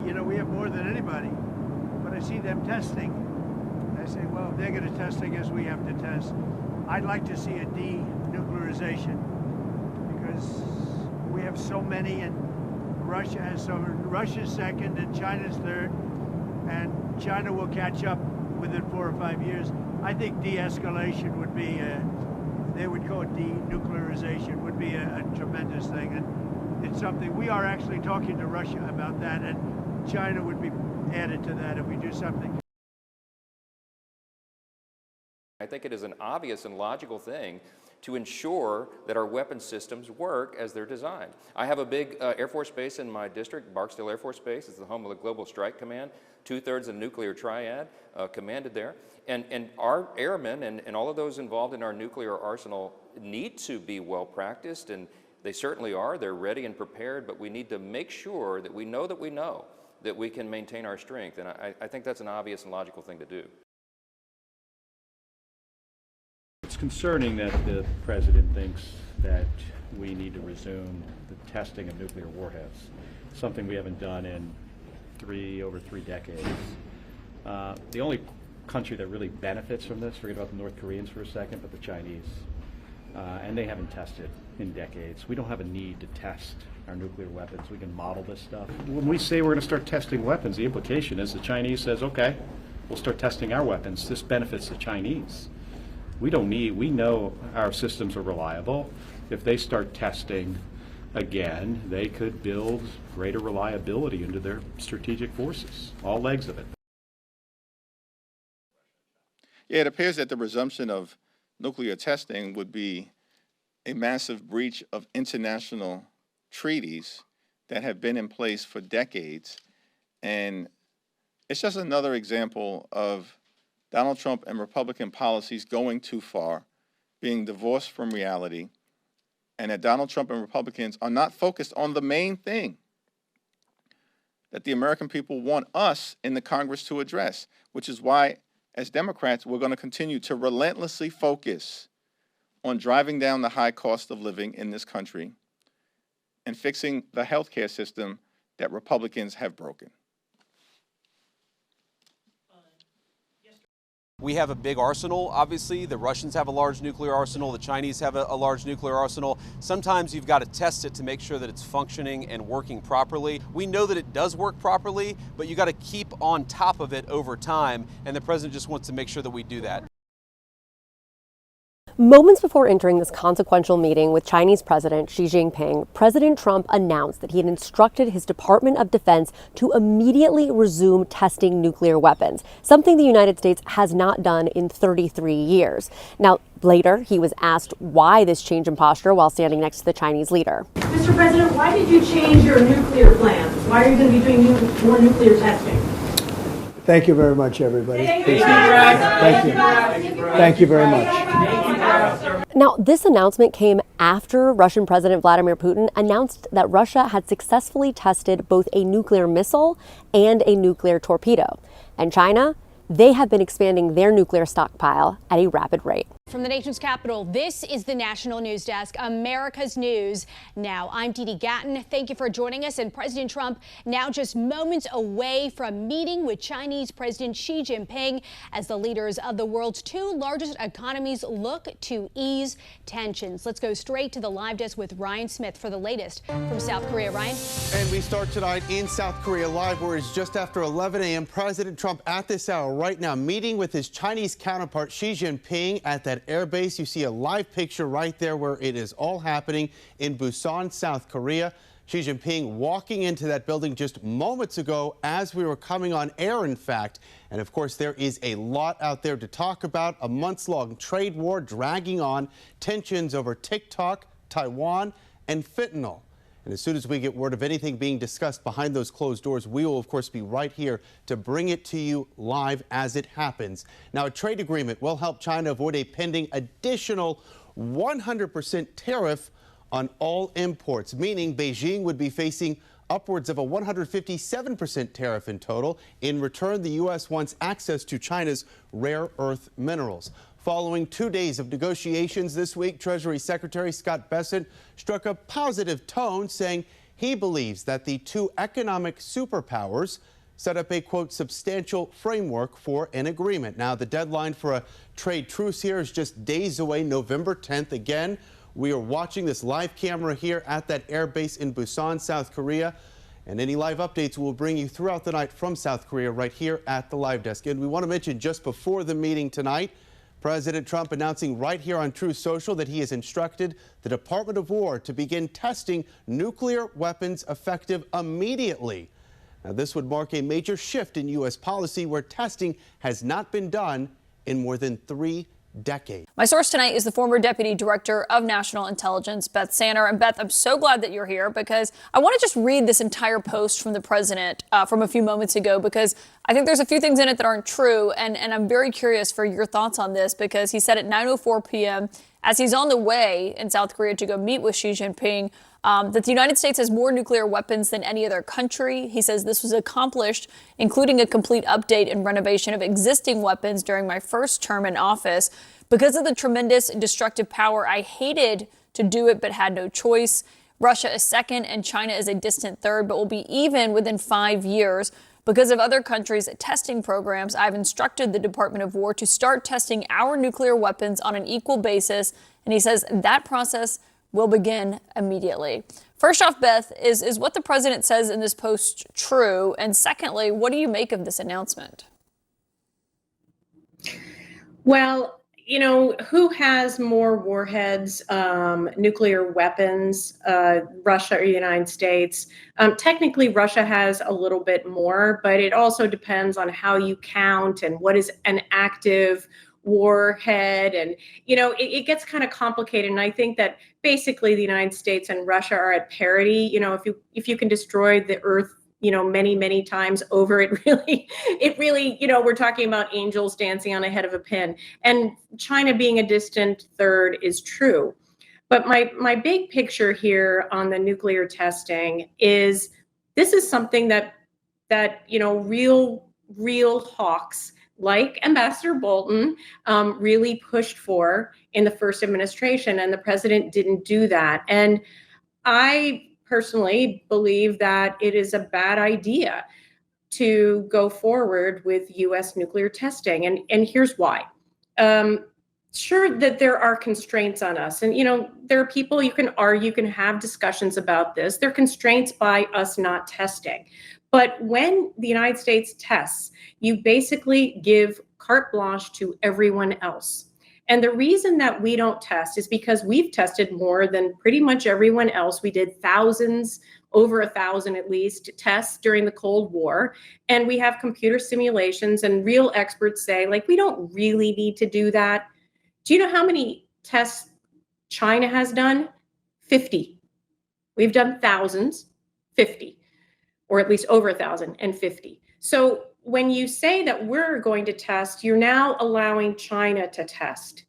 you know, we have more than anybody. But I see them testing. I say, well, if they're going to test, I guess we have to test. I'd like to see a denuclearization because we have so many, and Russia has so many. Russia's second and China's third, and China will catch up within 4 or 5 years. I think de-escalation would be, they would call it denuclearization, would be a tremendous thing. And it's something, we are actually talking to Russia about that, and China would be added to that if we do something. I think it is an obvious and logical thing to ensure that our weapon systems work as they're designed. I have a big Air Force base in my district, Barksdale Air Force Base. It's the home of the Global Strike Command, 2/3 of the nuclear triad commanded there. And our airmen and all of those involved in our nuclear arsenal need to be well practiced, and they certainly are. They're ready and prepared, but we need to make sure that we know that we can maintain our strength. And I think that's an obvious and logical thing to do. It's concerning that the president thinks that we need to resume the testing of nuclear warheads, something we haven't done in over three decades. The only country that really benefits from this, forget about the North Koreans for a second, but the Chinese. And they haven't tested in decades. We don't have a need to test our nuclear weapons. We can model this stuff. When we say we're going to start testing weapons, the implication is the Chinese says, okay, we'll start testing our weapons. This benefits the Chinese. We know our systems are reliable. If they start testing again, they could build greater reliability into their strategic forces, all legs of it. Yeah, it appears that the resumption of nuclear testing would be a massive breach of international treaties that have been in place for decades. And it's just another example of Donald Trump and Republican policies going too far, being divorced from reality, and that Donald Trump and Republicans are not focused on the main thing that the American people want us in the Congress to address, which is why, as Democrats, we're going to continue to relentlessly focus on driving down the high cost of living in this country and fixing the healthcare system that Republicans have broken. We have a big arsenal, obviously. The Russians have a large nuclear arsenal. The Chinese have a large nuclear arsenal. Sometimes you've got to test it to make sure that it's functioning and working properly. We know that it does work properly, but you got to keep on top of it over time, and the president just wants to make sure that we do that. Moments before entering this consequential meeting with Chinese President Xi Jinping, President Trump announced that he had instructed his Department of Defense to immediately resume testing nuclear weapons, something the United States has not done in 33 years. Now, later, he was asked why this change in posture while standing next to the Chinese leader. Mr. President, why did you change your nuclear plans? Why are you going to be doing more nuclear testing? Thank you very much, everybody. Thank you. Thank you very much. Now, this announcement came after Russian President Vladimir Putin announced that Russia had successfully tested both a nuclear missile and a nuclear torpedo. And China, they have been expanding their nuclear stockpile at a rapid rate. From the nation's capital, this is the National News Desk, America's News Now. I'm Dee Dee Gatton. Thank you for joining us. And President Trump now just moments away from meeting with Chinese President Xi Jinping as the leaders of the world's two largest economies look to ease tensions. Let's go straight to the live desk with Ryan Smith for the latest from South Korea. Ryan? And we start tonight in South Korea live, where it's just after 11 a.m. President Trump at this hour right now meeting with his Chinese counterpart Xi Jinping at that air base. You see a live picture right there where it is all happening in Busan, South Korea. Xi Jinping walking into that building just moments ago as we were coming on air, in fact. And of course, there is a lot out there to talk about. A months-long trade war dragging on, tensions over TikTok, Taiwan, and fentanyl. And as soon as we get word of anything being discussed behind those closed doors, we will, of course, be right here to bring it to you live as it happens. Now, a trade agreement will help China avoid a pending additional 100% tariff on all imports, meaning Beijing would be facing upwards of a 157% tariff in total. In return, the U.S. wants access to China's rare earth minerals. Following 2 days of negotiations this week, Treasury Secretary Scott Bessent struck a positive tone, saying He believes that the two economic superpowers set up a, quote, substantial framework for an agreement. Now, the deadline for a trade truce here is just days away, November 10th. Again, we are watching this live camera here at that air base in Busan, South Korea. And any live updates we'll bring you throughout the night from South Korea right here at the live desk. And we want to mention just before the meeting tonight, President Trump announcing right here on Truth Social that he has instructed the Department of War to begin testing nuclear weapons effective immediately. Now, this would mark a major shift in U.S. policy where testing has not been done in more than 3 decades. My source tonight is the former Deputy Director of National Intelligence, Beth Sanner. And Beth, I'm so glad that you're here because I want to just read this entire post from the president from a few moments ago, because I think there's a few things in it that aren't true. And I'm very curious for your thoughts on this, because he said at 9:04 p.m. as he's on the way in South Korea to go meet with Xi Jinping, that the United States has more nuclear weapons than any other country. He says this was accomplished, including a complete update and renovation of existing weapons during my first term in office. Because of the tremendous destructive power, I hated to do it but had no choice. Russia is second and China is a distant third, but will be even within 5 years. Because of other countries' testing programs, I've instructed the Department of War to start testing our nuclear weapons on an equal basis. And he says that process will begin immediately. First off, Beth, is what the president says in this post true? And secondly, what do you make of this announcement? Well, you know, who has more warheads, nuclear weapons, Russia or the United States? Technically, Russia has a little bit more, but it also depends on how you count and what is an active warhead. And, you know, it gets kind of complicated. And I think that basically the United States and Russia are at parity. You know, if you can destroy the Earth, you know, many, many times over, it really, you know, we're talking about angels dancing on a head of a pin. And China being a distant third is true. But my big picture here on the nuclear testing is this is something that you know, real hawks like Ambassador Bolton really pushed for in the first administration, and the president didn't do that. And I personally believe that it is a bad idea to go forward with U.S. nuclear testing, and here's why. Sure that there are constraints on us, and you know, there are people you can argue, you can have discussions about this. There are constraints by us not testing. But when the United States tests, you basically give carte blanche to everyone else. And the reason that we don't test is because we've tested more than pretty much everyone else. We did thousands, over 1,000 at least, tests during the Cold War. And we have computer simulations, and real experts say, like, we don't really need to do that. Do you know how many tests China has done? 50. We've done thousands, 50. Or at least over 1,050. So when you say that we're going to test, you're now allowing China to test.